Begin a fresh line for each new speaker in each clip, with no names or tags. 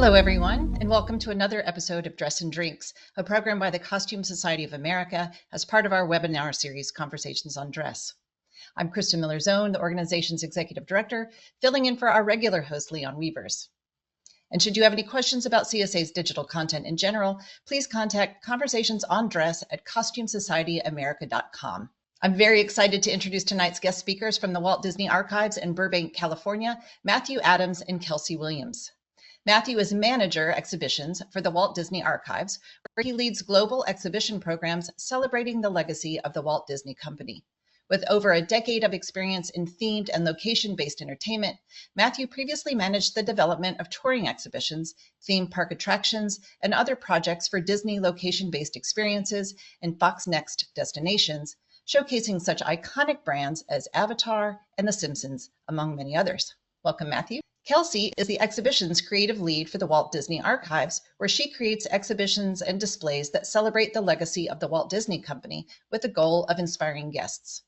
Hello, everyone, and welcome to another episode of Dress and Drinks, a program by the Costume Society of America as part of our webinar series, Conversations on Dress. I'm Kristen Zohn, the organization's executive director, filling in for our regular host, Leon Weavers. And should you have any questions about CSA's digital content in general, please contact Conversations on Dress at CostumeSocietyAmerica.com. I'm very excited to introduce tonight's guest speakers from the Walt Disney Archives in Burbank, California, Matthew Adams and Kelsey Williams. Matthew is manager exhibitions for the Walt Disney Archives, where he leads global exhibition programs celebrating the legacy of the Walt Disney Company. With over a decade of experience in themed and location-based entertainment, Matthew previously managed the development of touring exhibitions, theme park attractions, and other projects for Disney location-based experiences and Fox Next destinations, showcasing such iconic brands as Avatar and The Simpsons, among many others. Welcome, Matthew. Kelsey is the exhibition's creative lead for the Walt Disney Archives, where she creates exhibitions and displays that celebrate the legacy of the Walt Disney Company with the goal of inspiring guests.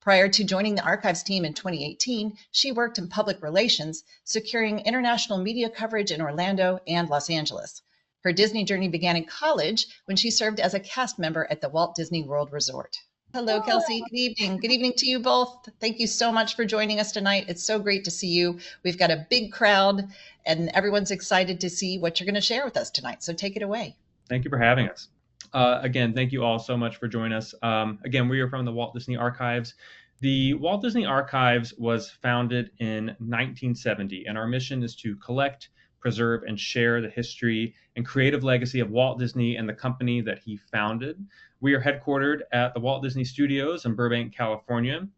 Prior to joining the Archives team in 2018, she worked in public relations, securing international media coverage in Orlando and Los Angeles. Her Disney journey began in college when she served as a cast member at the Walt Disney World Resort. Hello, Kelsey. Good evening. Good evening to you both. Thank you so much for joining us tonight. It's so great to see you. We've got a big crowd and everyone's excited to see what you're going to share with us tonight. So take it away.
Thank you for having us. Again, thank you all so much for joining us. Again, we are from the Walt Disney Archives. The Walt Disney Archives was founded in 1970, and our mission is to collect, preserve, and share the history and creative legacy of Walt Disney and the company that he founded. We are headquartered at the Walt Disney Studios in Burbank, California.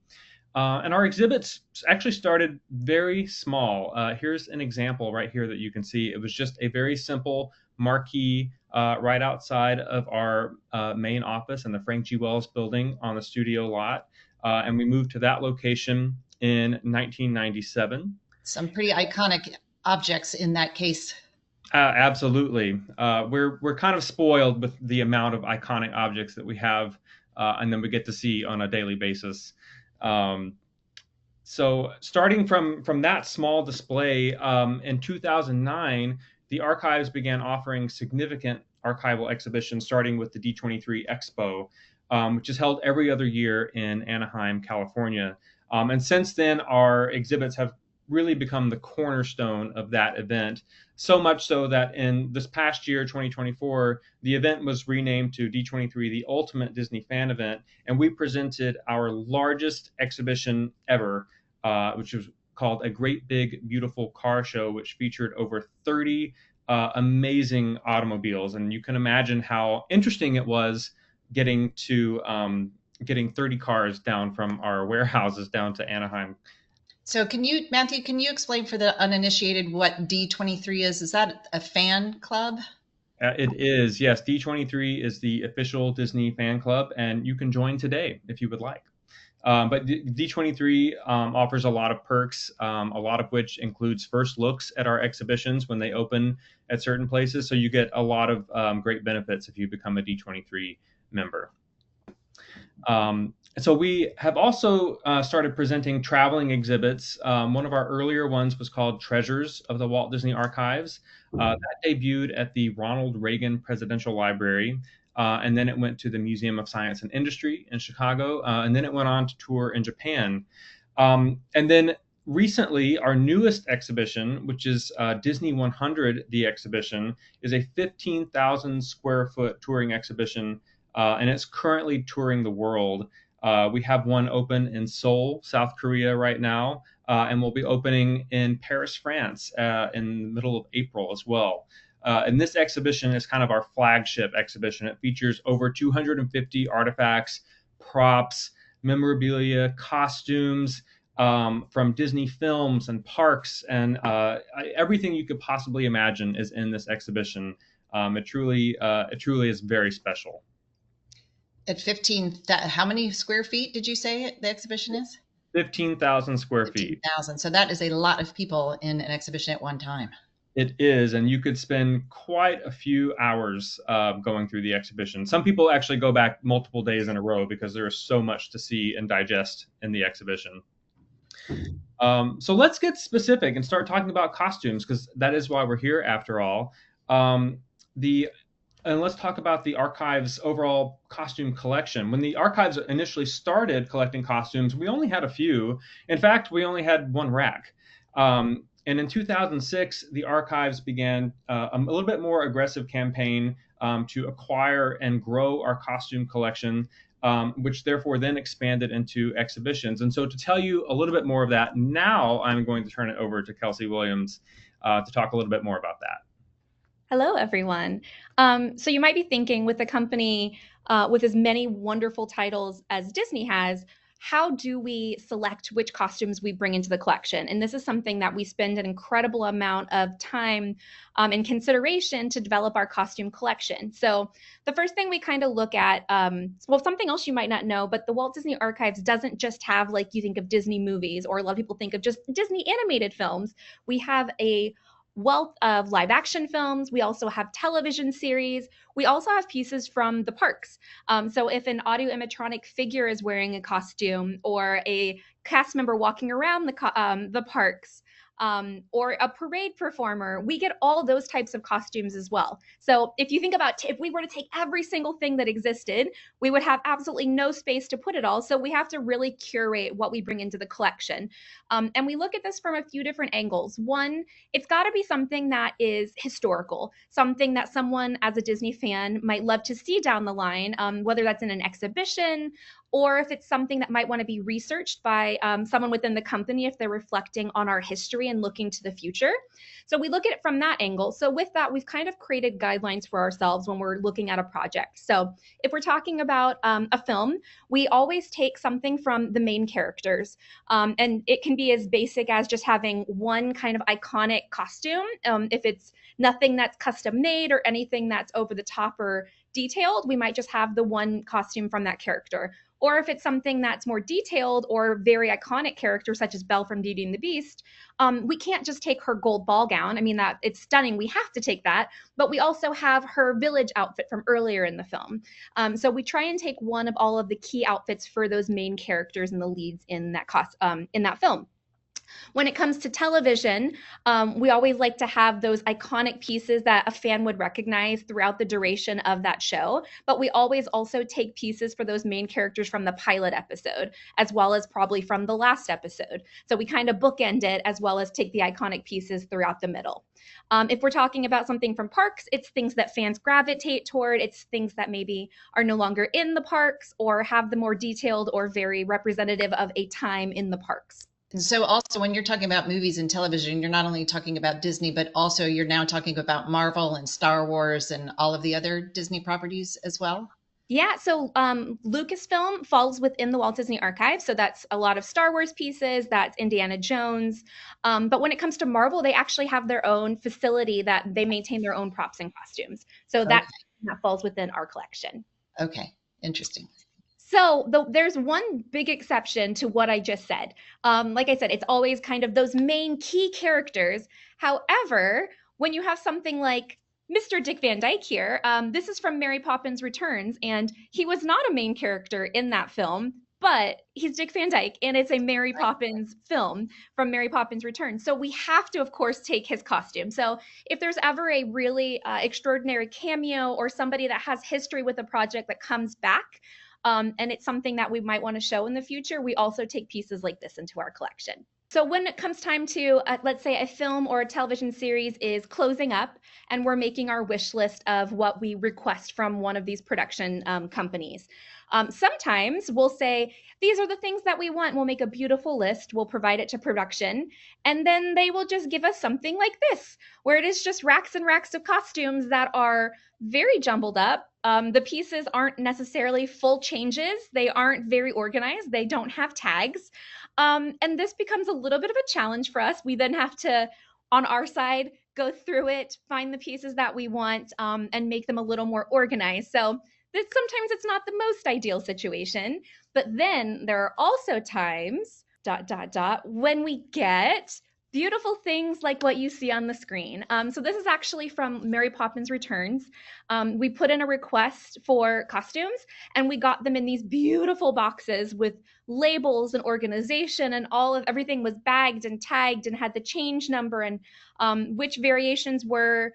And our exhibits actually started very small. Here's an example right here that you can see. It was just a very simple marquee right outside of our main office in the Frank G. Wells building on the studio lot. And we moved to that location in 1997.
Some pretty iconic objects in that case.
Absolutely. We're kind of spoiled with the amount of iconic objects that we have, and then we get to see on a daily basis. So starting from that small display, in 2009, the Archives began offering significant archival exhibitions, starting with the D23 Expo, which is held every other year in Anaheim, California. And since then, our exhibits have really become the cornerstone of that event, so much so that in this past year, 2024, the event was renamed to D23, the Ultimate Disney Fan Event, and we presented our largest exhibition ever, which was called A Great Big Beautiful Car Show, which featured over 30 amazing automobiles. And you can imagine how interesting it was getting 30 cars down from our warehouses down to Anaheim.
So Matthew, can you explain for the uninitiated what D23 is? Is that a fan club?
It is, yes. D23 is the official Disney fan club, and you can join today if you would like. But D23 offers a lot of perks, a lot of which includes first looks at our exhibitions when they open at certain places. So you get a lot of great benefits if you become a D23 member. So we have also started presenting traveling exhibits. One of our earlier ones was called Treasures of the Walt Disney Archives. That debuted at the Ronald Reagan Presidential Library, and then it went to the Museum of Science and Industry in Chicago, and then it went on to tour in Japan. And then recently, our newest exhibition, which is Disney 100, the exhibition, is a 15,000 square foot touring exhibition, and it's currently touring the world. We have one open in Seoul, South Korea right now, and we'll be opening in Paris, France in the middle of April as well. And this exhibition is kind of our flagship exhibition. It features over 250 artifacts, props, memorabilia, costumes from Disney films and parks, and everything you could possibly imagine is in this exhibition. It truly is very special.
At 15, how many square feet did you say the exhibition is?
15,000 square feet.
15,000. So that is a lot of people in an exhibition at one time.
It is, and you could spend quite a few hours going through the exhibition. Some people actually go back multiple days in a row because there is so much to see and digest in the exhibition. So let's get specific and start talking about costumes because that is why we're here after all. Um, the and let's talk about the archive's overall costume collection. When the archives initially started collecting costumes, we only had a few. In fact, we only had one rack. And in 2006, the archives began a little bit more aggressive campaign to acquire and grow our costume collection, which therefore then expanded into exhibitions. And so, to tell you a little bit more of that, now I'm going to turn it over to Kelsey Williams to talk a little bit more about that.
Hello, everyone. So you might be thinking, with a company with as many wonderful titles as Disney has, how do we select which costumes we bring into the collection? And this is something that we spend an incredible amount of time and consideration to develop our costume collection. So the first thing we kind of look at, well, something else you might not know, but the Walt Disney Archives doesn't just have, like you think of Disney movies, or a lot of people think of just Disney animated films. We have a wealth of live action films. We also have television series. We also have pieces from the parks. So if an audio animatronic figure is wearing a costume, or a cast member walking around the parks, or a parade performer, we get all those types of costumes as well. So if you think about, if we were to take every single thing that existed, we would have absolutely no space to put it all. So we have to really curate what we bring into the collection. And we look at this from a few different angles. One, it's got to be something that is historical, something that someone as a Disney fan might love to see down the line, whether that's in an exhibition, or if it's something that might want to be researched by someone within the company if they're reflecting on our history and looking to the future. So we look at it from that angle. So with that, we've kind of created guidelines for ourselves when we're looking at a project. So if we're talking about a film, we always take something from the main characters. And it can be as basic as just having one kind of iconic costume. If it's nothing that's custom made or anything that's over the top or detailed, we might just have the one costume from that character. Or if it's something that's more detailed or very iconic character, such as Belle from Beauty and the Beast, we can't just take her gold ball gown. I mean, that it's stunning. We have to take that. But we also have her village outfit from earlier in the film. So we try and take one of all of the key outfits for those main characters and the leads in that film. When it comes to television, we always like to have those iconic pieces that a fan would recognize throughout the duration of that show. But we always also take pieces for those main characters from the pilot episode, as well as probably from the last episode. So we kind of bookend it, as well as take the iconic pieces throughout the middle. If we're talking about something from parks, it's things that fans gravitate toward. It's things that maybe are no longer in the parks, or have the more detailed or very representative of a time in the parks.
And so also when you're talking about movies and television, you're not only talking about Disney, but also you're now talking about Marvel and Star Wars and all of the other Disney properties as well?
Yeah, so Lucasfilm falls within the Walt Disney Archive. So that's a lot of Star Wars pieces, that's Indiana Jones. But when it comes to Marvel, they actually have their own facility that they maintain their own props and costumes. So that falls within our collection.
Okay, interesting.
So there's one big exception to what I just said. Like I said, it's always kind of those main key characters. However, when you have something like Mr. Dick Van Dyke here, this is from Mary Poppins Returns, and he was not a main character in that film, but he's Dick Van Dyke, and it's a Mary Poppins film from Mary Poppins Returns. So we have to, of course, take his costume. So if there's ever a really extraordinary cameo or somebody that has history with a project that comes back, and it's something that we might want to show in the future, we also take pieces like this into our collection. So when it comes time to, let's say a film or a television series is closing up and we're making our wish list of what we request from one of these production companies, sometimes we'll say, these are the things that we want. We'll make a beautiful list. We'll provide it to production. And then they will just give us something like this, where it is just racks and racks of costumes that are very jumbled up. The pieces aren't necessarily full changes. They aren't very organized. They don't have tags. And this becomes a little bit of a challenge for us. We then have to, on our side, go through it, find the pieces that we want, and make them a little more organized. So sometimes it's not the most ideal situation, but then there are also times, when we get beautiful things like what you see on the screen. So this is actually from Mary Poppins Returns. We put in a request for costumes, and we got them in these beautiful boxes with labels and organization, and everything was bagged and tagged and had the change number and which variations were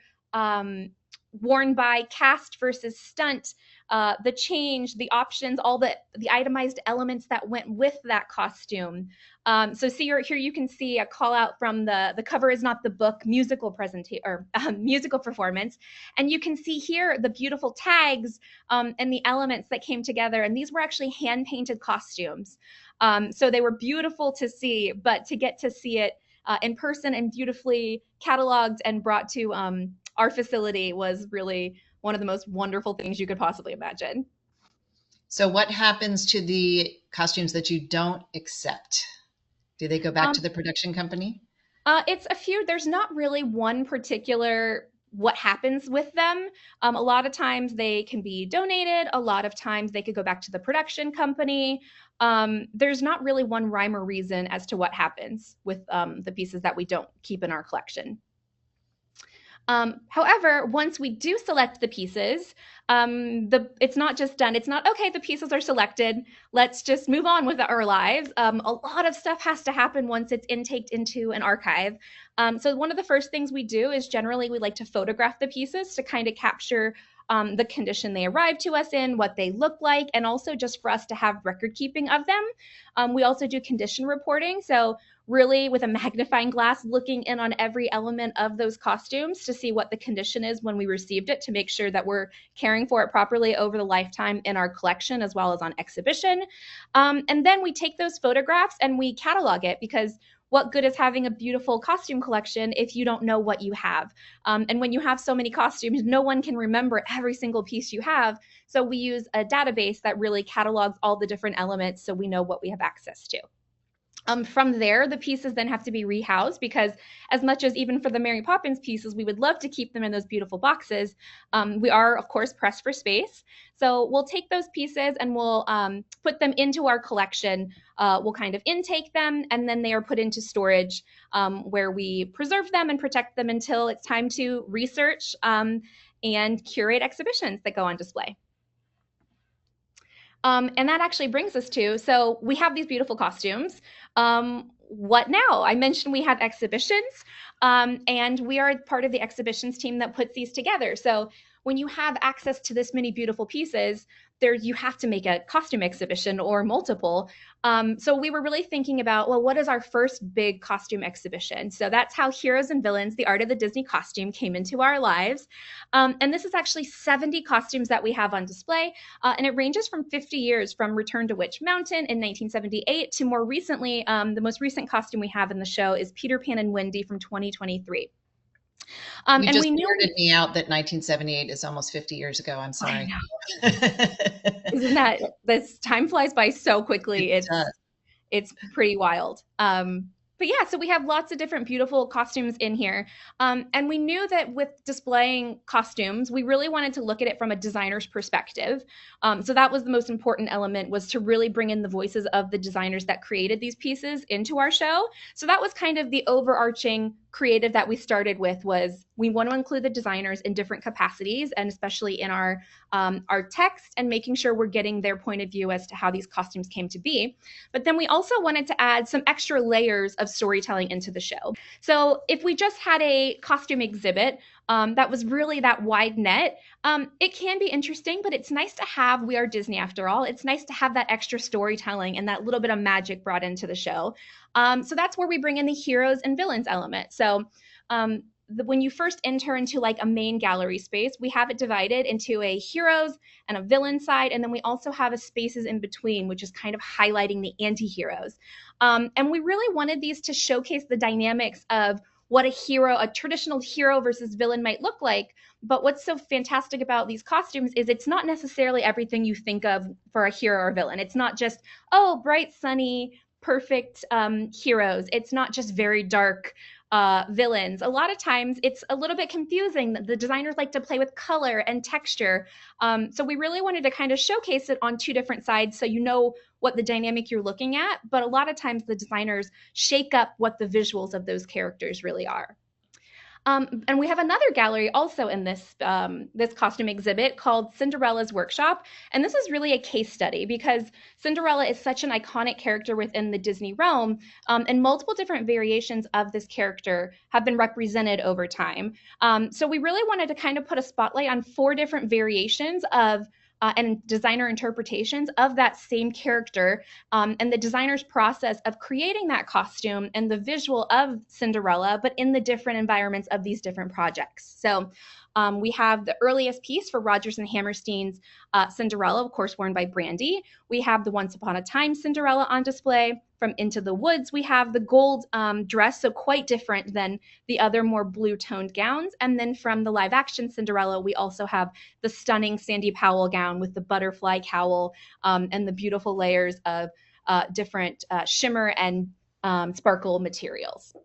worn by cast versus stunt, the change, the options, all the itemized elements that went with that costume. So see here you can see a call out from the cover is not the book musical presentation or musical performance, and you can see here the beautiful tags and the elements that came together, and these were actually hand painted costumes. So they were beautiful to see, but to get to see it in person and beautifully cataloged and brought to our facility was really one of the most wonderful things you could possibly imagine.
So what happens to the costumes that you don't accept? Do they go back to the production company?
It's a few. There's not really one particular what happens with them. A lot of times they can be donated. A lot of times they could go back to the production company. There's not really one rhyme or reason as to what happens with the pieces that we don't keep in our collection. However, once we do select the pieces, it's not just done. It's not, okay, the pieces are selected, let's just move on with our lives. A lot of stuff has to happen once it's intaked into an archive. So one of the first things we do is generally we like to photograph the pieces to kind of capture the condition they arrived to us in, what they look like, and also just for us to have record keeping of them. We also do condition reporting. So really with a magnifying glass, looking in on every element of those costumes to see what the condition is when we received it, to make sure that we're caring for it properly over the lifetime in our collection as well as on exhibition. And then we take those photographs and we catalog it, because what good is having a beautiful costume collection if you don't know what you have? And when you have so many costumes, no one can remember every single piece you have. So we use a database that really catalogs all the different elements so we know what we have access to. From there, the pieces then have to be rehoused, because as much as even for the Mary Poppins pieces, we would love to keep them in those beautiful boxes, we are, of course, pressed for space. So we'll take those pieces and we'll put them into our collection. We'll kind of intake them, and then they are put into storage where we preserve them and protect them until it's time to research and curate exhibitions that go on display. And that actually brings us to, so we have these beautiful costumes. What now? I mentioned we have exhibitions, and we are part of the exhibitions team that puts these together. So when you have access to this many beautiful pieces, you have to make a costume exhibition or multiple. So we were really thinking about, well, what is our first big costume exhibition? So that's how Heroes and Villains, the Art of the Disney Costume, came into our lives. And this is actually 70 costumes that we have on display. And it ranges from 50 years, from Return to Witch Mountain in 1978 to more recently, the most recent costume we have in the show is Peter Pan and Wendy from 2023.
You just weirded me out that 1978 is almost 50 years ago. I'm sorry.
Isn't that, this time flies by so quickly. It's pretty wild. But yeah, so we have lots of different beautiful costumes in here. And we knew that with displaying costumes, we really wanted to look at it from a designer's perspective. So that was the most important element, was to really bring in the voices of the designers that created these pieces into our show. So that was kind of the overarching creative that we started with, was we want to include the designers in different capacities, and especially in our text, and making sure we're getting their point of view as to how these costumes came to be. But then we also wanted to add some extra layers of storytelling into the show. So if we just had a costume exhibit that was really that wide net, it can be interesting, but it's nice to have, we are Disney after all, it's nice to have that extra storytelling and that little bit of magic brought into the show. So that's where we bring in the heroes and villains element. So when you first enter into like a main gallery space, we have it divided into a heroes and a villain side, and then we also have a spaces in between, which is kind of highlighting the anti-heroes. And we really wanted these to showcase the dynamics of what a traditional hero versus villain might look like. But what's so fantastic about these costumes is it's not necessarily everything you think of for a hero or villain. It's not just, oh, bright, sunny, perfect heroes. It's not just very dark villains. A lot of times it's a little bit confusing. The designers like to play with color and texture. So we really wanted to kind of showcase it on two different sides so you know what the dynamic you're looking at. But a lot of times the designers shake up what the visuals of those characters really are. And we have another gallery also in this costume exhibit called Cinderella's Workshop. And this is really a case study because Cinderella is such an iconic character within the Disney realm, and multiple different variations of this character have been represented over time. So we really wanted to kind of put a spotlight on 4 different variations of and designer interpretations of that same character, and the designer's process of creating that costume and the visual of Cinderella, but in the different environments of these different projects. So we have the earliest piece for Rodgers and Hammerstein's Cinderella, of course, worn by Brandy. We have the Once Upon a Time Cinderella on display. From Into the Woods, we have the gold dress, so quite different than the other more blue-toned gowns. And then from the live-action Cinderella, we also have the stunning Sandy Powell gown with the butterfly cowl and the beautiful layers of different shimmer and sparkle materials.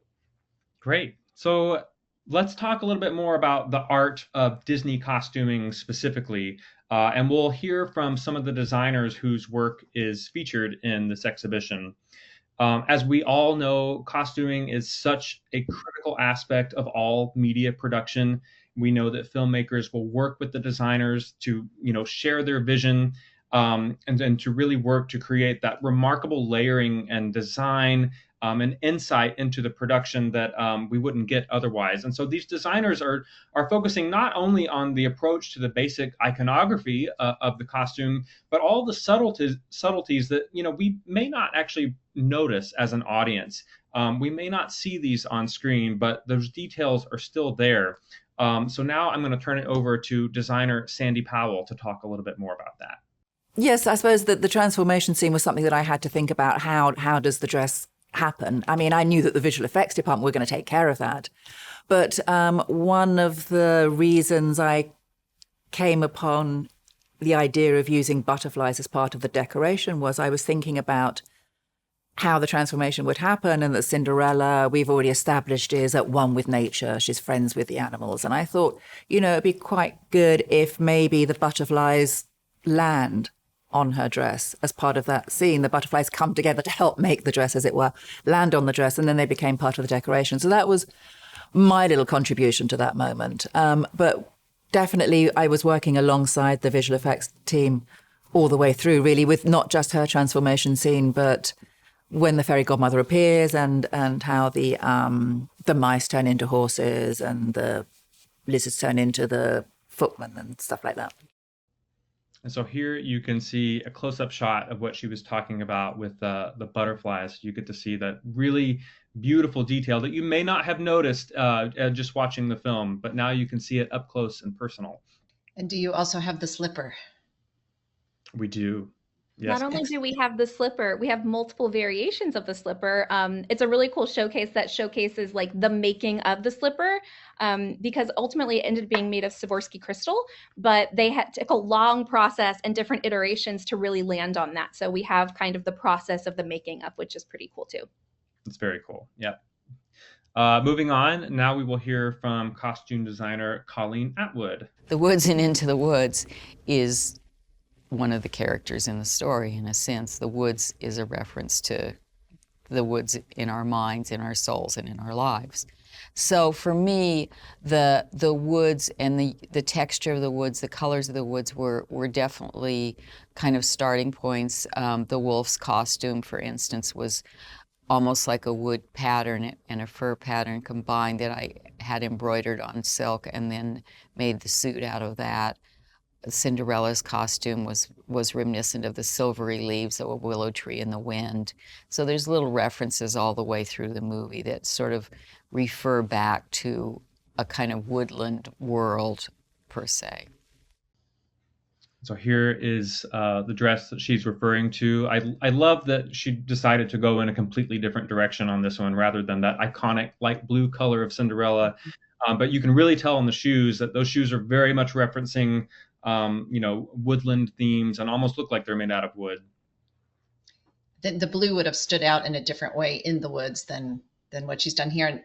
Great. So let's talk a little bit more about the art of Disney costuming specifically. And we'll hear from some of the designers whose work is featured in this exhibition. As we all know, costuming is such a critical aspect of all media production. We know that filmmakers will work with the designers to, share their vision, and to really work to create that remarkable layering and design and insight into the production that we wouldn't get otherwise. And so these designers are focusing not only on the approach to the basic iconography of the costume, but all the subtleties that we may not actually notice as an audience. We may not see these on screen, but those details are still there. So now I'm going to turn it over to designer Sandy Powell to talk a little bit more about that.
Yes, I suppose that the transformation scene was something that I had to think about. How does the dress happen? I mean, I knew that the visual effects department were going to take care of that. But one of the reasons I came upon the idea of using butterflies as part of the decoration was I was thinking about how the transformation would happen, and that Cinderella, we've already established, is at one with nature. She's friends with the animals. And I thought, it'd be quite good if maybe the butterflies land on her dress as part of that scene. The butterflies come together to help make the dress, as it were, land on the dress, and then they became part of the decoration. So that was my little contribution to that moment. But definitely I was working alongside the visual effects team all the way through, really, with not just her transformation scene, but when the fairy godmother appears and how the mice turn into horses and the lizards turn into the footmen and stuff like that.
And so here you can see a close-up shot of what she was talking about with the butterflies. You get to see that really beautiful detail that you may not have noticed just watching the film, but now you can see it up close and personal.
And do you also have the slipper?
We do. Yes.
Not only do we have the slipper, we have multiple variations of the slipper. It's a really cool showcase that showcases like the making of the slipper, because ultimately it ended up being made of Swarovski crystal, but they took a long process and different iterations to really land on that. So we have kind of the process of the making of, which is pretty cool too.
It's very cool. Yeah. Moving on, now we will hear from costume designer Colleen Atwood.
The Woods and Into the Woods is one of the characters in the story, in a sense. The woods is a reference to the woods in our minds, in our souls, and in our lives. So for me, the woods and the texture of the woods, the colors of the woods were definitely kind of starting points. The wolf's costume, for instance, was almost like a wood pattern and a fur pattern combined that I had embroidered on silk and then made the suit out of that. Cinderella's costume was reminiscent of the silvery leaves of a willow tree in the wind. So there's little references all the way through the movie that sort of refer back to a kind of woodland world, per se.
So here is the dress that she's referring to. I love that she decided to go in a completely different direction on this one rather than that iconic light blue color of Cinderella. But you can really tell in the shoes that those shoes are very much referencing woodland themes and almost look like they're made out of wood.
The blue would have stood out in a different way in the woods than what she's done here. And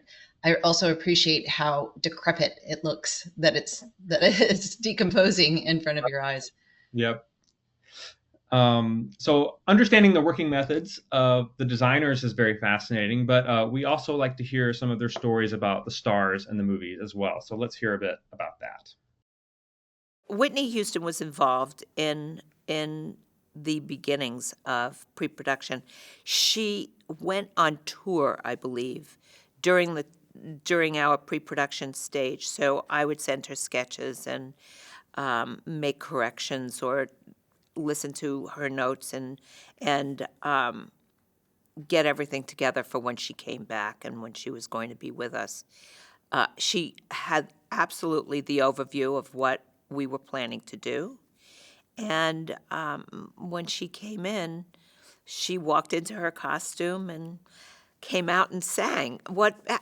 I also appreciate how decrepit it looks, that it's decomposing in front of your eyes.
Yep. So understanding the working methods of the designers is very fascinating, but we also like to hear some of their stories about the stars and the movies as well. So let's hear a bit about that.
Whitney Houston was involved in the beginnings of pre-production. She went on tour, I believe, during our pre-production stage. So I would send her sketches and make corrections or listen to her notes and get everything together for when she came back and when she was going to be with us. She had absolutely the overview of what we were planning to do. And when she came in, she walked into her costume and came out and sang.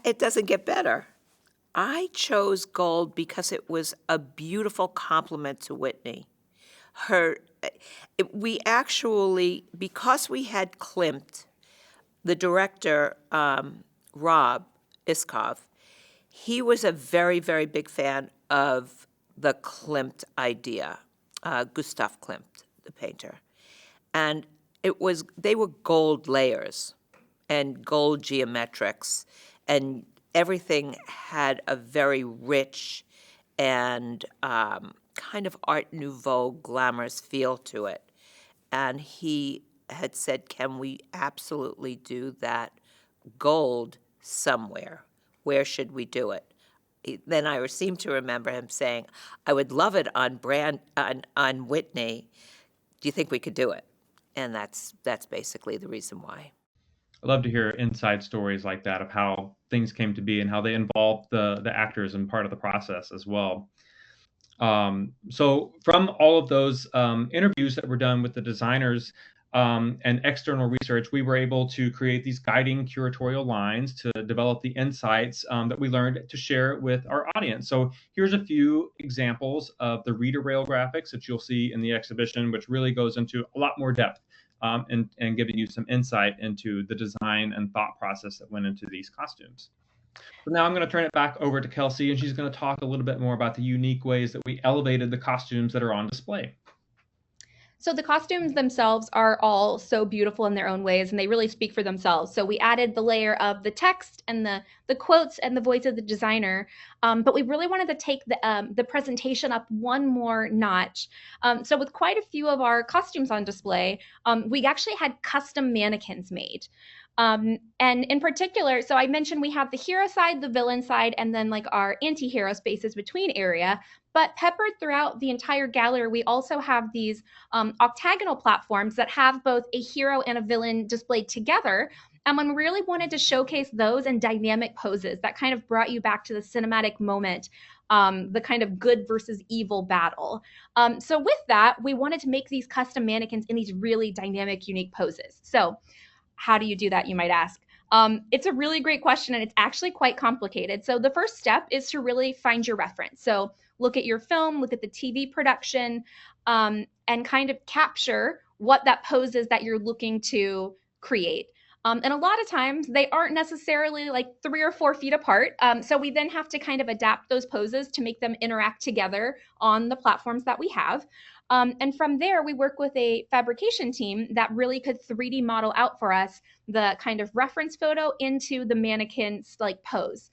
It doesn't get better. I chose gold because it was a beautiful compliment to Whitney. We actually, because we had Klimt, the director, Rob Iskov, he was a very, very big fan of the Klimt idea, Gustav Klimt, the painter. And they were gold layers and gold geometrics, and everything had a very rich and kind of Art Nouveau glamorous feel to it. And he had said, can we absolutely do that gold somewhere? Where should we do it? Then I seem to remember him saying, I would love it on Whitney. Do you think we could do it? And that's basically the reason why.
I love to hear inside stories like that of how things came to be and how they involved the actors in part of the process as well. So from all of those interviews that were done with the designers and external research, we were able to create these guiding curatorial lines to develop the insights that we learned to share with our audience. So here's a few examples of the reader rail graphics that you'll see in the exhibition, which really goes into a lot more depth and giving you some insight into the design and thought process that went into these costumes. So now I'm going to turn it back over to Kelsey, and she's going to talk a little bit more about the unique ways that we elevated the costumes that are on display.
So the costumes themselves are all so beautiful in their own ways, and they really speak for themselves. So we added the layer of the text and the quotes and the voice of the designer, but we really wanted to take the presentation up one more notch. So with quite a few of our costumes on display, we actually had custom mannequins made. And in particular, so I mentioned we have the hero side, the villain side, and then like our anti-hero spaces between area. But peppered throughout the entire gallery, we also have these octagonal platforms that have both a hero and a villain displayed together. And when we really wanted to showcase those in dynamic poses, that kind of brought you back to the cinematic moment, the kind of good versus evil battle. So with that, we wanted to make these custom mannequins in these really dynamic, unique poses. So how do you do that, you might ask? It's a really great question, and it's actually quite complicated. So the first step is to really find your reference. So look at your film, look at the TV production, and kind of capture what that pose is that you're looking to create. And a lot of times they aren't necessarily like 3 or 4 feet apart. So we then have to kind of adapt those poses to make them interact together on the platforms that we have. And from there, we work with a fabrication team that really could 3D model out for us the kind of reference photo into the mannequin's like pose.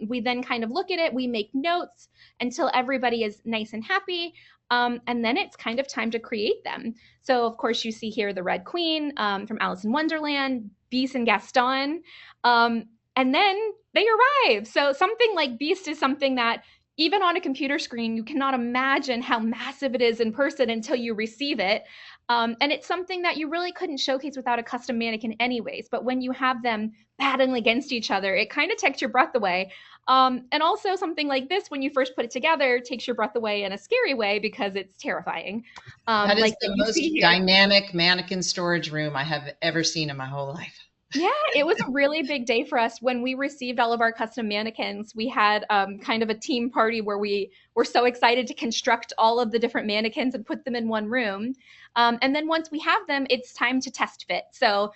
We then kind of look at it, we make notes until everybody is nice and happy. And then it's kind of time to create them. So of course you see here the Red Queen from Alice in Wonderland, Beast and Gaston, and then they arrive. So something like Beast is something that even on a computer screen, you cannot imagine how massive it is in person until you receive it. And it's something that you really couldn't showcase without a custom mannequin anyways. But when you have them battling against each other, it kind of takes your breath away. And also something like this, when you first put it together, takes your breath away in a scary way because it's terrifying.
That is
like
the most dynamic mannequin storage room I have ever seen in my whole life.
Yeah, it was a really big day for us. When we received all of our custom mannequins, we had kind of a team party where we were so excited to construct all of the different mannequins and put them in one room. And then once we have them, it's time to test fit. So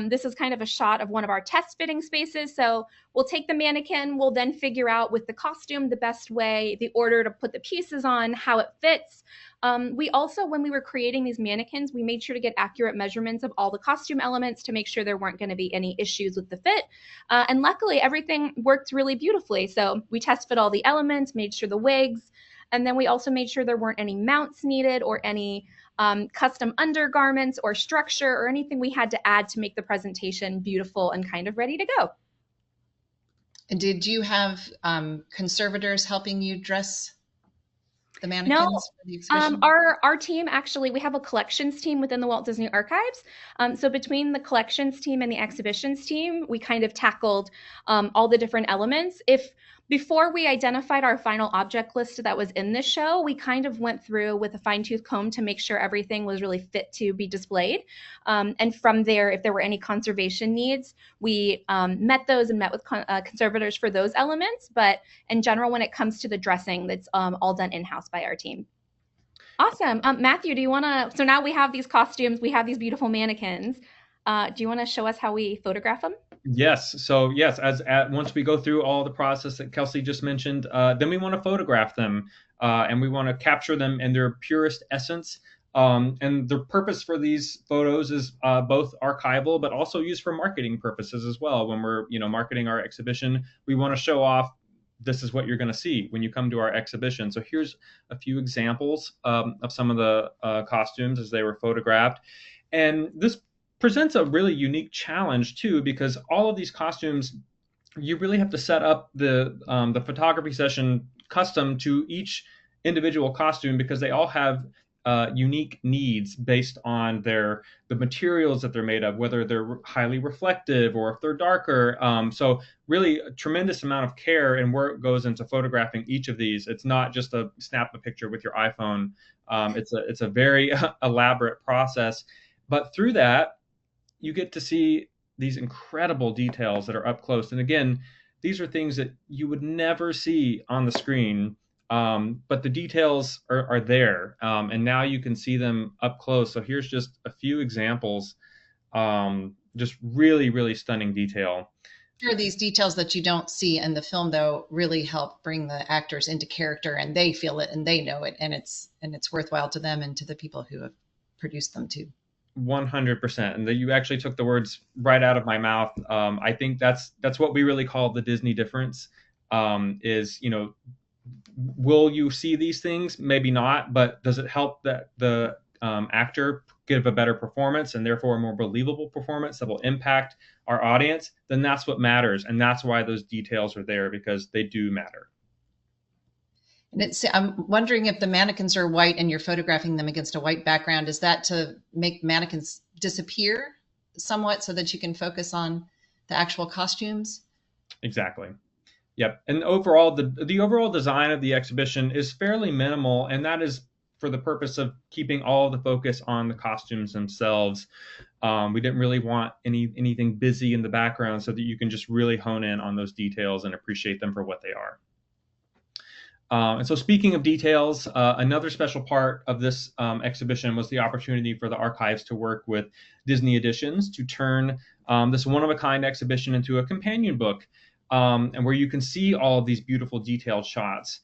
this is kind of a shot of one of our test fitting spaces. So we'll take the mannequin, we'll then figure out with the costume the best way, the order to put the pieces on, how it fits. We also, when we were creating these mannequins, we made sure to get accurate measurements of all the costume elements to make sure there weren't going to be any issues with the fit. And luckily, everything worked really beautifully. So we test fit all the elements, made sure the wigs, and then we also made sure there weren't any mounts needed or any custom undergarments or structure or anything we had to add to make the presentation beautiful and kind of ready to go.
And did you have conservators helping you dress the mannequins for the exhibition?
Our team, actually, we have a collections team within the Walt Disney Archives. So between the collections team and the exhibitions team, we kind of tackled all the different elements. Before we identified our final object list that was in this show, we kind of went through with a fine-tooth comb to make sure everything was really fit to be displayed. And from there, if there were any conservation needs, we met those and met with conservators for those elements. But in general, when it comes to the dressing, that's all done in-house by our team. Awesome. Matthew, do you want to, so now we have these costumes, we have these beautiful mannequins. Do you want to show us how we photograph them?
Yes. So yes, once we go through all the process that Kelsey just mentioned, then we want to photograph them and we want to capture them in their purest essence. And the purpose for these photos is both archival, but also used for marketing purposes as well. When we're marketing our exhibition, we want to show off this is what you're going to see when you come to our exhibition. So here's a few examples of some of the costumes as they were photographed, and this presents a really unique challenge too, because all of these costumes, you really have to set up the photography session custom to each individual costume, because they all have unique needs based on the materials that they're made of, whether they're highly reflective or if they're darker. So really a tremendous amount of care and work goes into photographing each of these. It's not just a snap a picture with your iPhone. It's a very elaborate process, but through that, you get to see these incredible details that are up close. And again, these are things that you would never see on the screen, but the details are there. And now you can see them up close. So here's just a few examples, just really, really stunning detail.
Sure, these details that you don't see in the film, though, really help bring the actors into character, and they feel it and they know it, and it's worthwhile to them and to the people who have produced them too.
100%. And that you actually took the words right out of my mouth. I think that's what we really call the Disney difference, is, will you see these things? Maybe not, but does it help that the actor give a better performance and therefore a more believable performance that will impact our audience? Then that's what matters. And that's why those details are there, because they do matter.
And I'm wondering if the mannequins are white and you're photographing them against a white background, is that to make mannequins disappear somewhat so that you can focus on the actual costumes?
Exactly. Yep. And overall, the overall design of the exhibition is fairly minimal, and that is for the purpose of keeping all the focus on the costumes themselves. We didn't really want anything busy in the background, so that you can just really hone in on those details and appreciate them for what they are. And so speaking of details, another special part of this exhibition was the opportunity for the archives to work with Disney Editions to turn this one-of-a-kind exhibition into a companion book, and where you can see all of these beautiful detailed shots.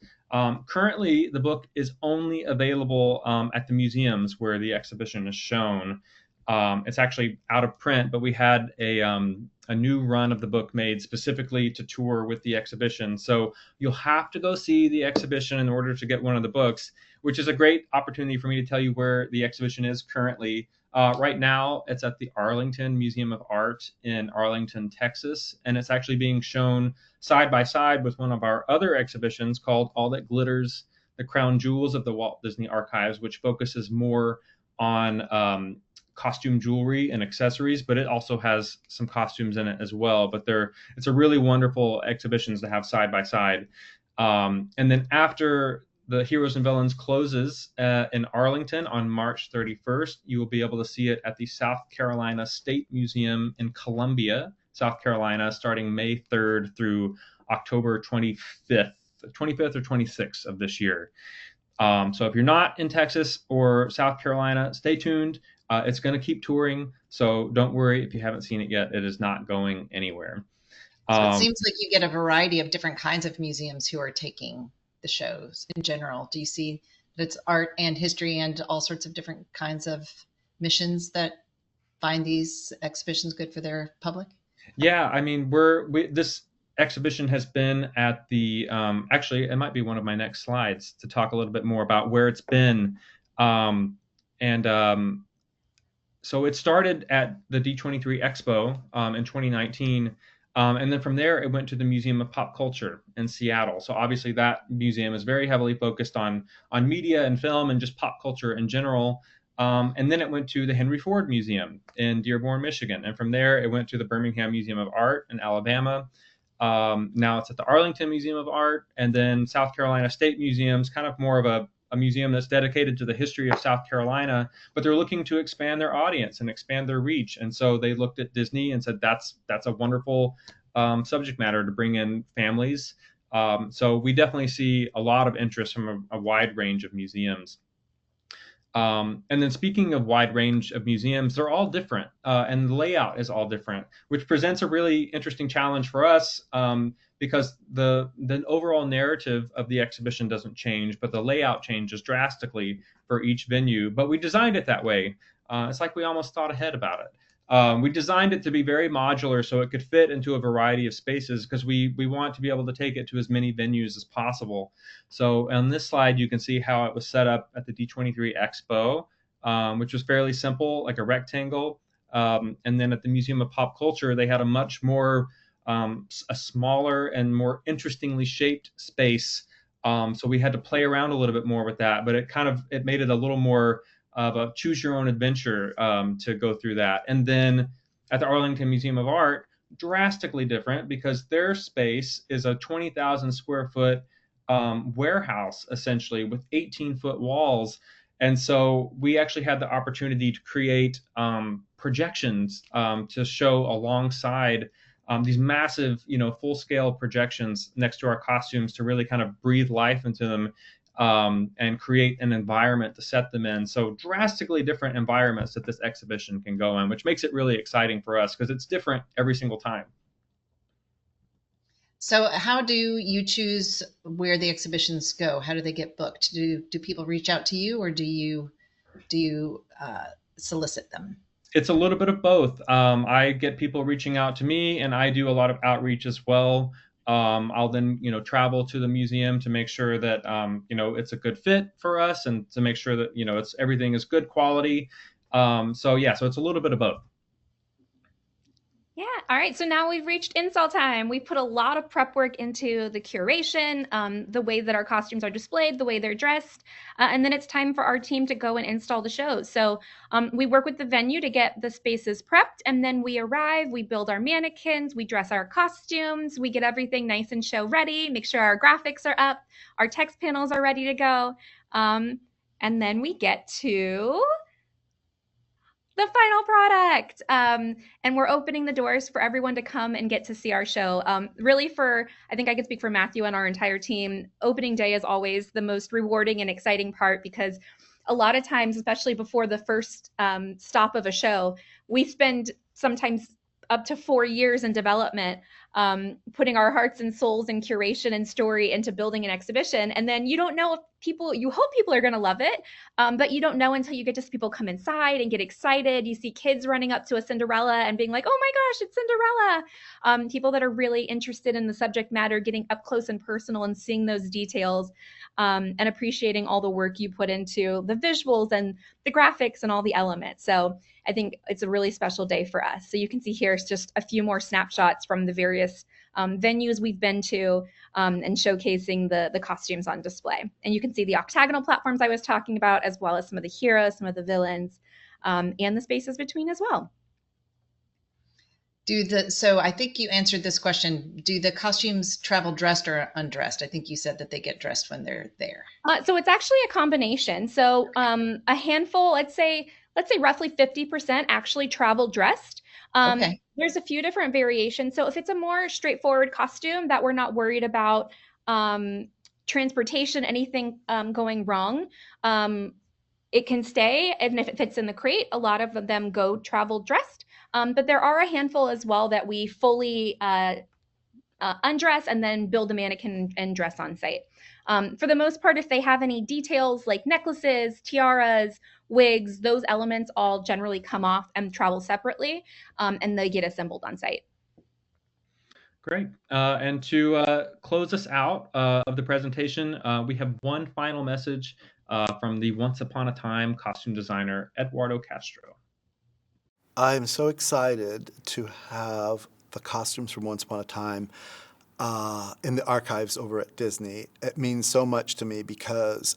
Currently, the book is only available at the museums where the exhibition is shown. It's actually out of print, but we had a new run of the book made specifically to tour with the exhibition. So you'll have to go see the exhibition in order to get one of the books, which is a great opportunity for me to tell you where the exhibition is currently. Right now, it's at the Arlington Museum of Art in Arlington, Texas, and it's actually being shown side by side with one of our other exhibitions called All That Glitters, the Crown Jewels of the Walt Disney Archives, which focuses more on costume jewelry and accessories, but it also has some costumes in it as well. But it's a really wonderful exhibitions to have side by side. And then after the Heroes and Villains closes in Arlington on March 31st, you will be able to see it at the South Carolina State Museum in Columbia, South Carolina, starting May 3rd through October 25th or 26th of this year. So if you're not in Texas or South Carolina, stay tuned. It's going to keep touring, so don't worry if you haven't seen it yet. It is not going anywhere.
So it seems like you get a variety of different kinds of museums who are taking the shows in general. Do you see that it's art and history and all sorts of different kinds of missions that find these exhibitions good for their public?
Yeah, I mean, this exhibition has been at the actually, it might be one of my next slides to talk a little bit more about where it's been. And so it started at the D23 Expo in 2019. And then from there, it went to the Museum of Pop Culture in Seattle. So obviously that museum is very heavily focused on media and film and just pop culture in general. And then it went to the Henry Ford Museum in Dearborn, Michigan. And from there, it went to the Birmingham Museum of Art in Alabama. Now it's at the Arlington Museum of Art. And then South Carolina State Museum's kind of more of a museum that's dedicated to the history of South Carolina, but they're looking to expand their audience and expand their reach. And so they looked at Disney and said, that's a wonderful subject matter to bring in families. So we definitely see a lot of interest from a wide range of museums. And then speaking of wide range of museums, they're all different, and the layout is all different, which presents a really interesting challenge for us, because the overall narrative of the exhibition doesn't change, but the layout changes drastically for each venue. But we designed it that way. It's like we almost thought ahead about it. We designed it to be very modular so it could fit into a variety of spaces, because we want to be able to take it to as many venues as possible. So on this slide, you can see how it was set up at the D23 Expo, which was fairly simple, like a rectangle. And then at the Museum of Pop Culture, they had a much more, a smaller and more interestingly shaped space. So we had to play around a little bit more with that, but it made it a little more of a choose your own adventure to go through that. And then at the Arlington Museum of Art, drastically different, because their space is a 20,000 square foot warehouse, essentially, with 18-foot walls. And so we actually had the opportunity to create projections to show alongside these massive, full-scale projections next to our costumes to really kind of breathe life into them. And create an environment to set them in. So drastically different environments that this exhibition can go in, which makes it really exciting for us because it's different every single time.
So how do you choose where the exhibitions go? How do they get booked? Do people reach out to you, or do you solicit them?
It's a little bit of both. I get people reaching out to me, and I do a lot of outreach as well. I'll then, travel to the museum to make sure that, it's a good fit for us, and to make sure that, everything is good quality. So it's a little bit of both.
Yeah. All right. So now we've reached install time. We put a lot of prep work into the curation, the way that our costumes are displayed, the way they're dressed. And then it's time for our team to go and install the shows. So we work with the venue to get the spaces prepped. And then we arrive, we build our mannequins, we dress our costumes, we get everything nice and show ready, make sure our graphics are up, our text panels are ready to go. And then we get to the final product. And we're opening the doors for everyone to come and get to see our show. Really, I think I could speak for Matthew and our entire team, opening day is always the most rewarding and exciting part, because a lot of times, especially before the first stop of a show, we spend sometimes up to 4 years in development, putting our hearts and souls and curation and story into building an exhibition. And then you don't know if you hope people are going to love it, but you don't know until you get to see people come inside and get excited. You see kids running up to a Cinderella and being like, oh my gosh, it's Cinderella. People that are really interested in the subject matter, getting up close and personal and seeing those details, and appreciating all the work you put into the visuals and the graphics and all the elements. So I think it's a really special day for us. So you can see here is just a few more snapshots from the various venues we've been to, and showcasing the costumes on display. And you can see the octagonal platforms I was talking about, as well as some of the heroes, some of the villains, and the spaces between as well.
So I think you answered this question. Do the costumes travel dressed or undressed? I think you said that they get dressed when they're there.
So it's actually a combination. So a handful, let's say roughly 50% actually travel dressed. Okay. There's a few different variations. So if it's a more straightforward costume that we're not worried about transportation, anything going wrong, it can stay. And if it fits in the crate, a lot of them go travel dressed. But there are a handful as well that we fully undress and then build a mannequin and dress on site. For the most part, if they have any details like necklaces, tiaras, wigs, those elements all generally come off and travel separately, and they get assembled on site.
Great. And to close us out of the presentation, we have one final message from the Once Upon a Time costume designer, Eduardo Castro.
I'm so excited to have the costumes from Once Upon a Time in the archives over at Disney. It means so much to me because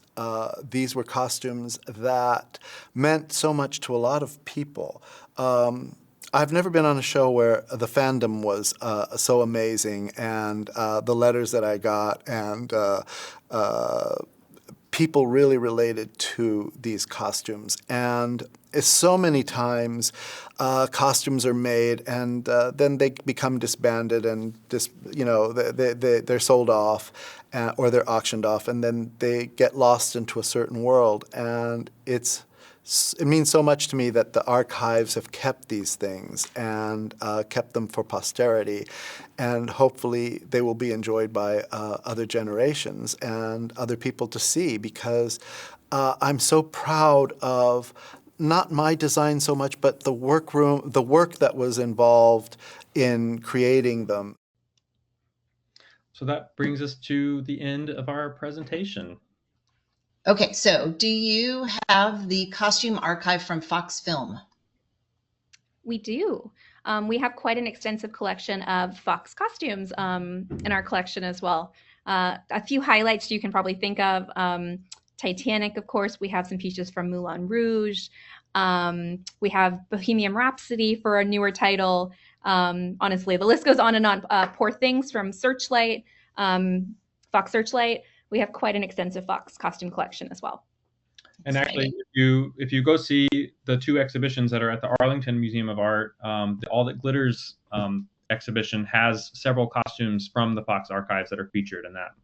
these were costumes that meant so much to a lot of people. I've never been on a show where the fandom was so amazing, and the letters that I got, and people really related to these costumes. And it's so many times costumes are made and then they become disbanded and they're sold off or they're auctioned off, and then they get lost into a certain world. And it means so much to me that the archives have kept these things and kept them for posterity, and hopefully they will be enjoyed by other generations and other people to see, because I'm so proud of not my design so much, but the work that was involved in creating them.
So that brings us to the end of our presentation.
Okay, so do you have the costume archive from Fox Film?
We do. We have quite an extensive collection of Fox costumes in our collection as well. A few highlights you can probably think of. Titanic, of course. We have some pieces from Moulin Rouge. We have Bohemian Rhapsody for a newer title. Honestly, the list goes on and on. Poor Things from Searchlight, Fox Searchlight. We have quite an extensive Fox costume collection as well.
And actually, if you go see the two exhibitions that are at the Arlington Museum of Art, the All That Glitters exhibition has several costumes from the Fox archives that are featured in that.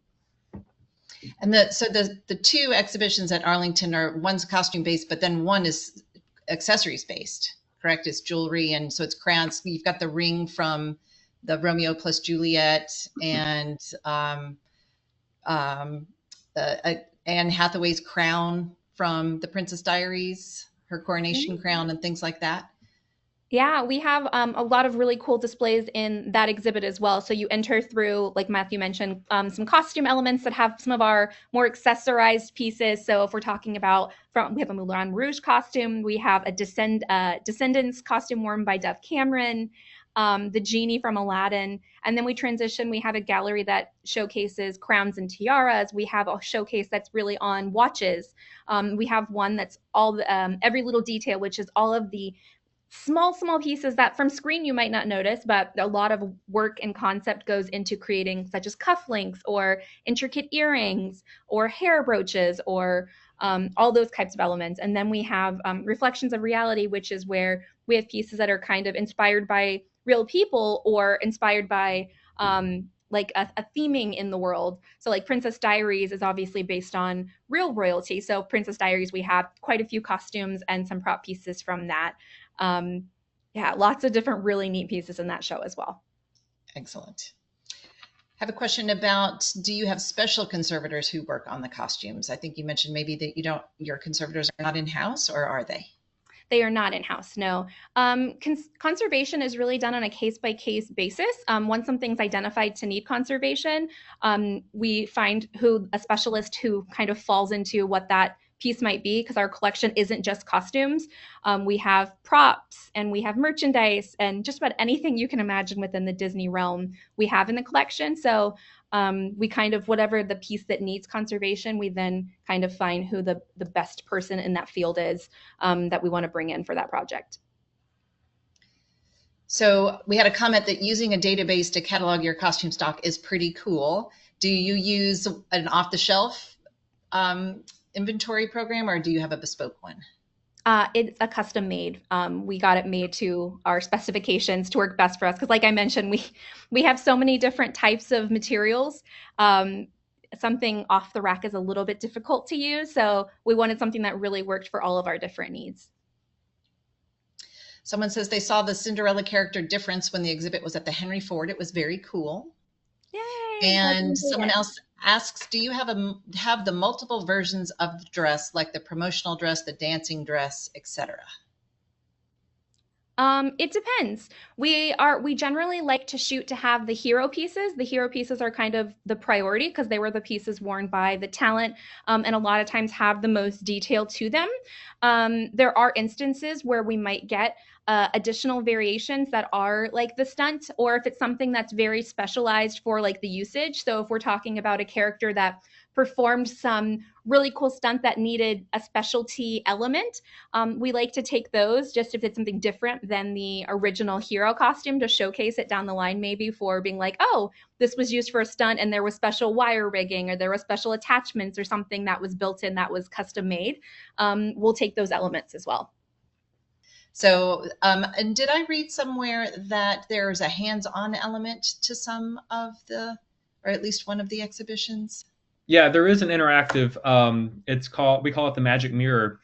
And the two exhibitions at Arlington are, one's costume based, but then one is accessories based, correct? It's jewelry, and so it's crowns. You've got the ring from the Romeo plus Juliet, and Anne Hathaway's crown from the Princess Diaries, her coronation crown and things like that.
Yeah, we have a lot of really cool displays in that exhibit as well. So you enter through, like Matthew mentioned, some costume elements that have some of our more accessorized pieces. So if we're talking about, we have a Moulin Rouge costume, we have a Descendants costume worn by Dove Cameron, the genie from Aladdin, and then we transition. We have a gallery that showcases crowns and tiaras. We have a showcase that's really on watches. We have one that's all every little detail, which is all of the small pieces that from screen you might not notice, but a lot of work and concept goes into creating, such as cufflinks or intricate earrings or hair brooches or all those types of elements. And then we have Reflections of Reality, which is where we have pieces that are kind of inspired by real people or inspired by like a theming in the world. So like Princess Diaries is obviously based on real royalty. So Princess Diaries, we have quite a few costumes and some prop pieces from that. Yeah, lots of different really neat pieces in that show as well.
Excellent. I have a question about, do you have special conservators who work on the costumes? I think you mentioned maybe that your conservators are not in-house, or are they?
They are not in-house, no. Conservation is really done on a case-by-case basis. Once something's identified to need conservation, we find a specialist who kind of falls into what that piece might be, because our collection isn't just costumes. We have props and we have merchandise and just about anything you can imagine within the Disney realm we have in the collection. So we kind of, whatever the piece that needs conservation, we then kind of find who the best person in that field is that we want to bring in for that project.
So we had a comment that using a database to catalog your costume stock is pretty cool. Do you use an off-the-shelf inventory program, or do you have a bespoke one?
It's a custom made. We got it made to our specifications to work best for us. Because like I mentioned, we have so many different types of materials. something off the rack is a little bit difficult to use. So we wanted something that really worked for all of our different needs.
Someone says they saw the Cinderella character difference when the exhibit was at the Henry Ford. It was very cool.
Yay!
And someone else asks, do you have the multiple versions of the dress, like the promotional dress, the dancing dress, etc.?
It depends. We generally like to shoot to have the hero pieces. The hero pieces are kind of the priority because they were the pieces worn by the talent, and a lot of times have the most detail to them. There are instances where we might get additional variations that are like the stunt, or if it's something that's very specialized for like the usage. So if we're talking about a character that performed some really cool stunt that needed a specialty element, we like to take those just if it's something different than the original hero costume to showcase it down the line, maybe for being like, oh, this was used for a stunt and there was special wire rigging or there were special attachments or something that was built in that was custom made. We'll take those elements as well.
So, and did I read somewhere that there's a hands-on element to some of or at least one of the exhibitions?
Yeah, there is an interactive. We call it the Magic Mirror,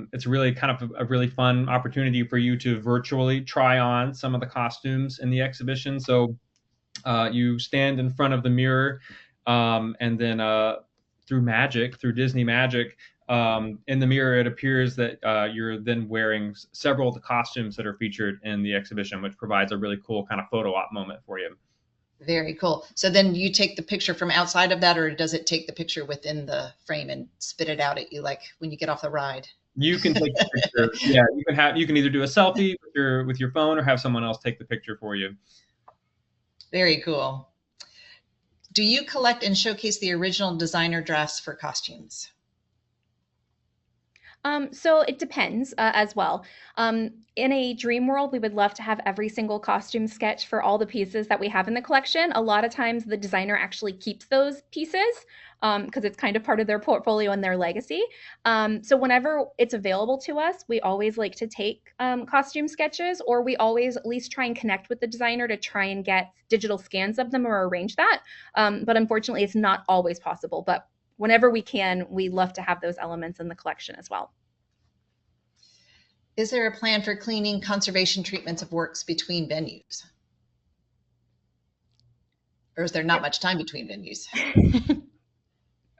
it's really kind of a really fun opportunity for you to virtually try on some of the costumes in the exhibition. So you stand in front of the mirror, and then through Disney magic, in the mirror, it appears that you're then wearing several of the costumes that are featured in the exhibition, which provides a really cool kind of photo op moment for you.
Very cool. So then you take the picture from outside of that, or does it take the picture within the frame and spit it out at you like when you get off the ride?
You can take the picture. Yeah, you can either do a selfie with your phone or have someone else take the picture for you.
Very cool. Do you collect and showcase the original designer drafts for costumes?
So it depends as well. In a dream world, we would love to have every single costume sketch for all the pieces that we have in the collection. A lot of times the designer actually keeps those pieces because it's kind of part of their portfolio and their legacy. So whenever it's available to us, we always like to take costume sketches, or we always at least try and connect with the designer to try and get digital scans of them or arrange that. But unfortunately, it's not always possible. But whenever we can, we love to have those elements in the collection as well.
Is there a plan for cleaning conservation treatments of works between venues? Or is there not much time between venues?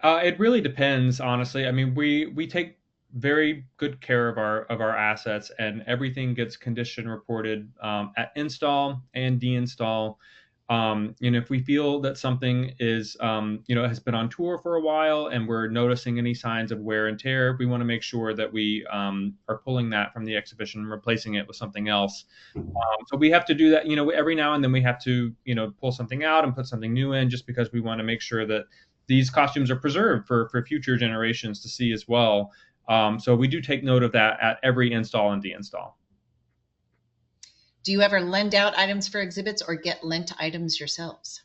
It really depends, honestly. I mean, we take very good care of our assets, and everything gets condition reported at install and deinstall. If we feel that something is, has been on tour for a while and we're noticing any signs of wear and tear, we want to make sure that we are pulling that from the exhibition and replacing it with something else. So we have to do that, every now and then we have to, pull something out and put something new in, just because we want to make sure that these costumes are preserved for future generations to see as well. So we do take note of that at every install and deinstall.
Do you ever lend out items for exhibits or get lent items yourselves?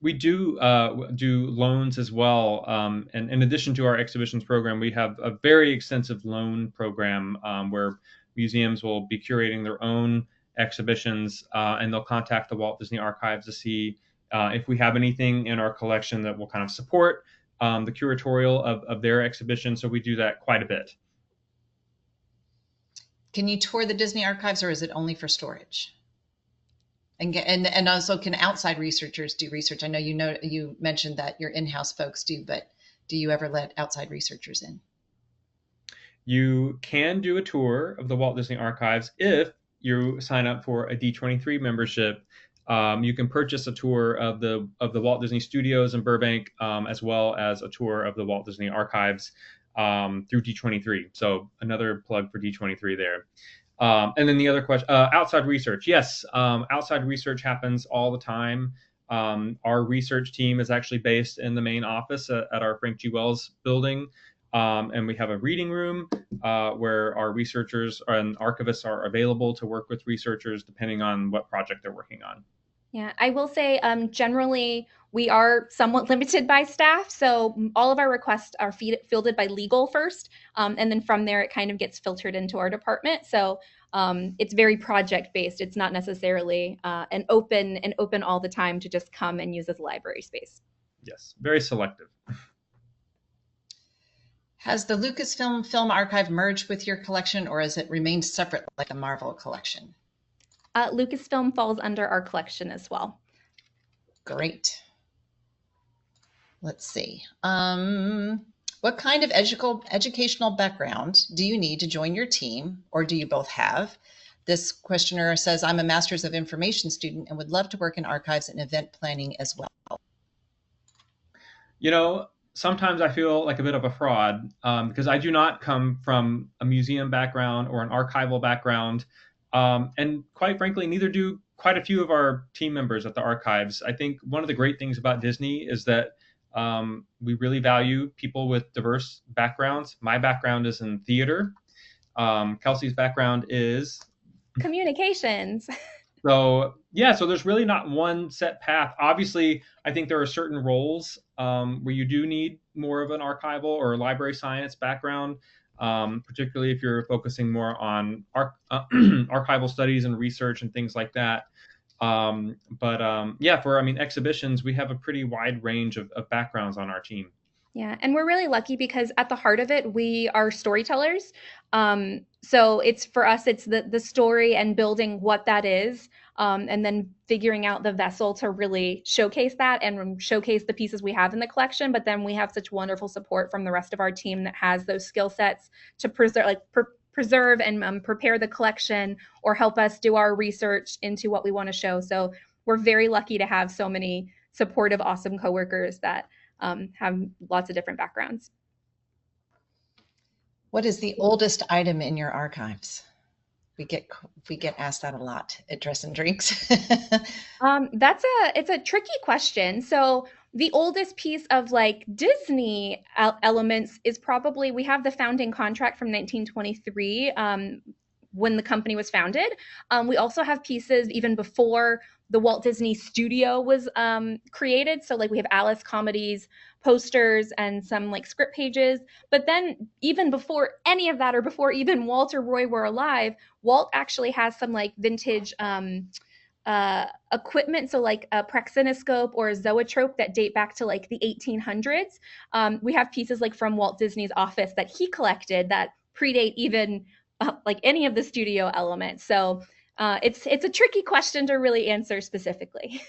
We do loans as well. And in addition to our exhibitions program, we have a very extensive loan program where museums will be curating their own exhibitions, and they'll contact the Walt Disney Archives to see if we have anything in our collection that will kind of support the curatorial of their exhibition. So we do that quite a bit.
Can you tour the Disney Archives, or is it only for storage? And also, can outside researchers do research? I know you mentioned that your in-house folks do, but do you ever let outside researchers in?
You can do a tour of the Walt Disney Archives if you sign up for a D23 membership. You can purchase a tour of the Walt Disney Studios in Burbank, as well as a tour of the Walt Disney Archives through D23. So another plug for D23 there. And then the other question, outside research. Yes, outside research happens all the time. Our research team is actually based in the main office at our Frank G. Wells building. And we have a reading room where our researchers and archivists are available to work with researchers depending on what project they're working on.
Yeah, I will say generally we are somewhat limited by staff. So all of our requests are fielded by legal first. And then from there, it kind of gets filtered into our department. So It's very project based. It's not necessarily an open all the time to just come and use as a library space.
Yes, very selective.
Has the Lucasfilm Film Archive merged with your collection, or has it remained separate like the Marvel collection?
Lucasfilm falls under our collection as well.
Great. Let's see. What kind of educational background do you need to join your team, or do you both have? This questioner says, I'm a Master's of Information student and would love to work in archives and event planning as well.
You know, sometimes I feel like a bit of a fraud because I do not come from a museum background or an archival background. And quite frankly, neither do quite a few of our team members at the archives. I think one of the great things about Disney is that we really value people with diverse backgrounds. My background is in theater. Kelsey's background is
communications.
So there's really not one set path. Obviously, I think there are certain roles where you do need more of an archival or library science background, particularly if you're focusing more on archival studies and research and things like that. For exhibitions, we have a pretty wide range of backgrounds on our team.
Yeah, and we're really lucky because at the heart of it, we are storytellers. So it's for us, it's the story and building what that is, and then figuring out the vessel to really showcase that and showcase the pieces we have in the collection. But then we have such wonderful support from the rest of our team that has those skill sets to preserve and prepare the collection or help us do our research into what we want to show. So we're very lucky to have so many supportive, awesome coworkers that have lots of different backgrounds.
What is the oldest item in your archives? We get asked that a lot at Dress and Drinks.
It's a tricky question. So the oldest piece of like Disney elements is probably, we have the founding contract from 1923 when the company was founded. We also have pieces even before the Walt Disney Studio was created. So like we have Alice comedies, posters, and some like script pages. But then even before any of that, or before even Walt or Roy were alive, Walt actually has some like vintage equipment. So like a praxinoscope or a zoetrope that date back to like the 1800s. We have pieces like from Walt Disney's office that he collected that predate even like any of the studio elements. So it's a tricky question to really answer specifically.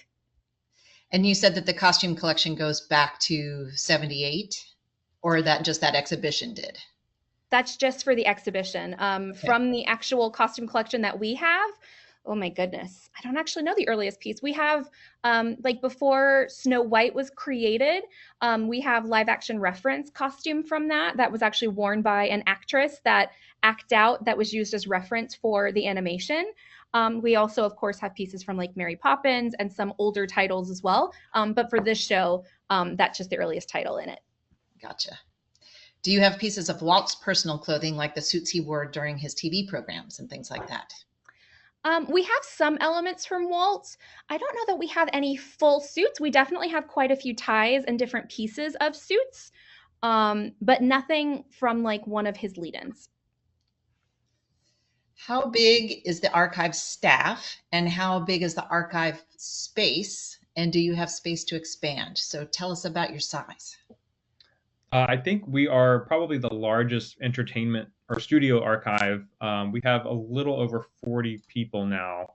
And you said that the costume collection goes back to 78, or that just that exhibition did?
That's just for the exhibition. Okay. From the actual costume collection that we have, oh my goodness, I don't actually know the earliest piece. We have, like before Snow White was created, we have live action reference costume from that was actually worn by an actress that acted out that was used as reference for the animation. We also, of course, have pieces from like Mary Poppins and some older titles as well. But for this show, that's just the earliest title in it.
Gotcha. Do you have pieces of Walt's personal clothing, like the suits he wore during his TV programs and things like that?
We have some elements from Walt. I don't know that we have any full suits. We definitely have quite a few ties and different pieces of suits, but nothing from like one of his lead-ins.
How big is the archive staff, and how big is the archive space? And do you have space to expand? So tell us about your size.
I think we are probably the largest entertainment or studio archive. We have a little over 40 people now,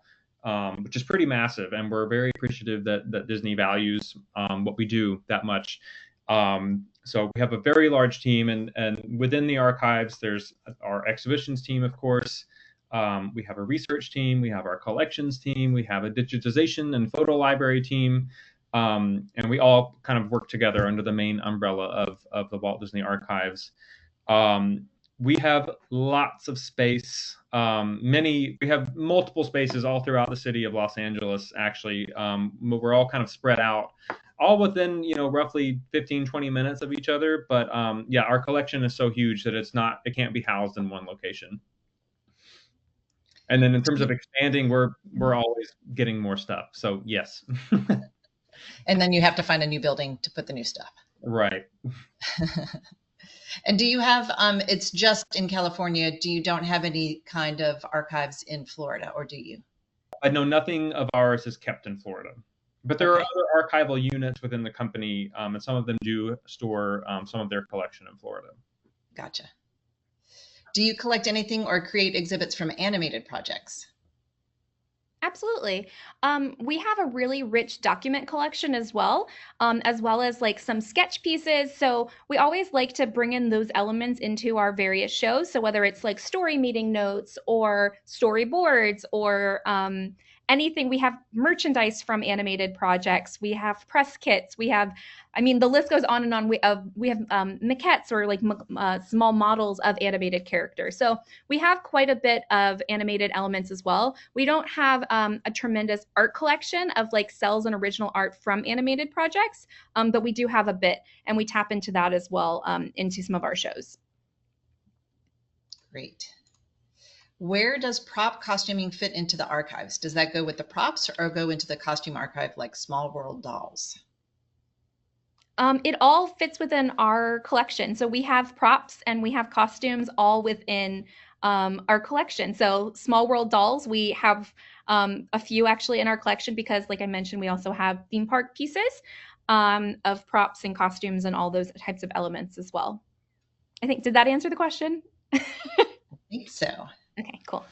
which is pretty massive. And we're very appreciative that Disney values what we do that much. So we have a very large team, and within the archives, there's our exhibitions team, of course. We have a research team, we have our collections team, we have a digitization and photo library team, and we all kind of work together under the main umbrella of the Walt Disney Archives. We have lots of space. We have multiple spaces all throughout the city of Los Angeles, actually. We're all kind of spread out, all within, roughly 15, 20 minutes of each other. But our collection is so huge that it can't be housed in one location. And then in terms of expanding, we're always getting more stuff. So yes.
And then you have to find a new building to put the new stuff.
Right.
And do you have, it's just in California, you don't have any kind of archives in Florida, or do you?
I know nothing of ours is kept in Florida, but there are other archival units within the company, and some of them do store some of their collection in Florida.
Gotcha. Do you collect anything or create exhibits from animated projects?
Absolutely. We have a really rich document collection as well as like some sketch pieces. So we always like to bring in those elements into our various shows. So whether it's like story meeting notes or storyboards or anything, we have merchandise from animated projects. We have press kits. We have, I mean, the list goes on and on. We have maquettes or like small models of animated characters. So we have quite a bit of animated elements as well. We don't have a tremendous art collection of like cells and original art from animated projects, but we do have a bit, and we tap into that as well into some of our shows.
Great. Where does prop costuming fit into the archives? Does that go with the props or go into the costume archive like Small World dolls?
It all fits within our collection. So we have props and we have costumes all within our collection. So Small World dolls, we have a few actually in our collection because, like I mentioned, we also have theme park pieces of props and costumes and all those types of elements as well. I think, did that answer the question?
I think so.
Okay, cool.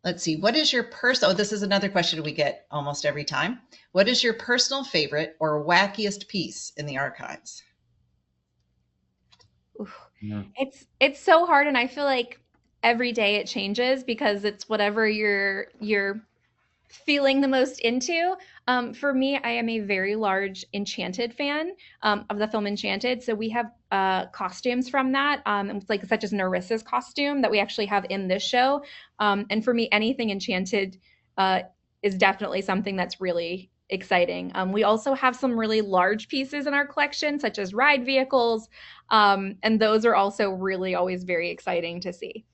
Let's see. What is your personal, this is another question we get almost every time. What is your personal favorite or wackiest piece in the archives?
Yeah. It's so hard, and I feel like every day it changes because it's whatever you're feeling the most into. For me, I am a very large Enchanted fan of the film Enchanted. So we have costumes from that, like such as Nerissa's costume that we actually have in this show. And for me, anything Enchanted is definitely something that's really exciting. We also have some really large pieces in our collection, such as ride vehicles. And those are also really always very exciting to see.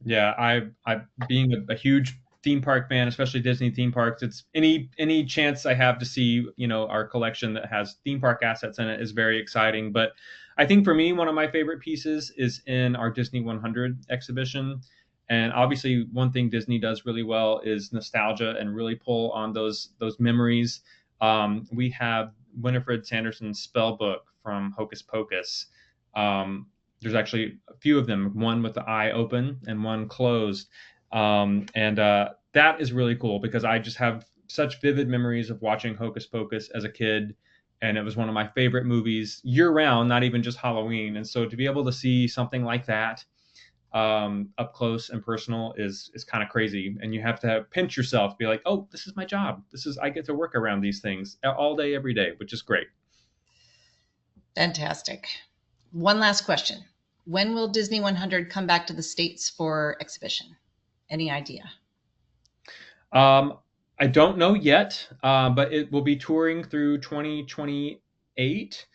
Yeah, I being a huge theme park fan, especially Disney theme parks, it's any chance I have to see, our collection that has theme park assets in it is very exciting. But I think for me, one of my favorite pieces is in our Disney 100 exhibition. And obviously one thing Disney does really well is nostalgia and really pull on those memories. We have Winifred Sanderson's spell book from Hocus Pocus. There's actually a few of them, one with the eye open and one closed. That is really cool because I just have such vivid memories of watching Hocus Pocus as a kid. And it was one of my favorite movies year round, not even just Halloween. And so to be able to see something like that up close and personal is kind of crazy. And you have to pinch yourself, be like, oh, this is my job. I get to work around these things all day, every day, which is great.
Fantastic. One last question. When will Disney 100 come back to the States for exhibition? Any idea?
I don't know yet, but it will be touring through 2028.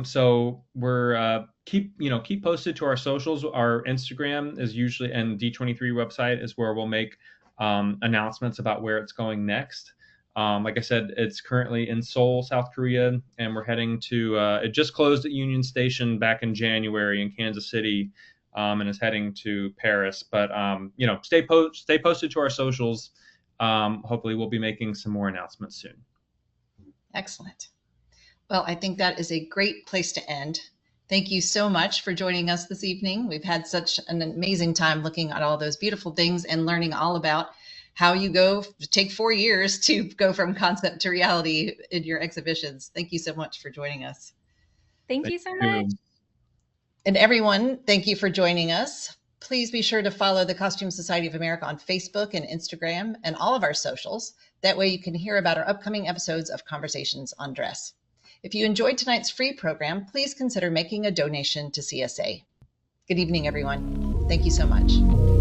So we're keep posted to our socials. Our Instagram is usually, and D23 website is where we'll make announcements about where it's going next. Like I said, it's currently in Seoul, South Korea, and we're heading to. It just closed at Union Station back in January in Kansas City. And is heading to Paris. But, stay posted to our socials. Hopefully we'll be making some more announcements soon.
Excellent. Well, I think that is a great place to end. Thank you so much for joining us this evening. We've had such an amazing time looking at all those beautiful things and learning all about how you take 4 years to go from concept to reality in your exhibitions. Thank you so much for joining us.
Thank you so much.
And everyone, thank you for joining us. Please be sure to follow the Costume Society of America on Facebook and Instagram and all of our socials. That way you can hear about our upcoming episodes of Conversations on Dress. If you enjoyed tonight's free program, please consider making a donation to CSA. Good evening, everyone. Thank you so much.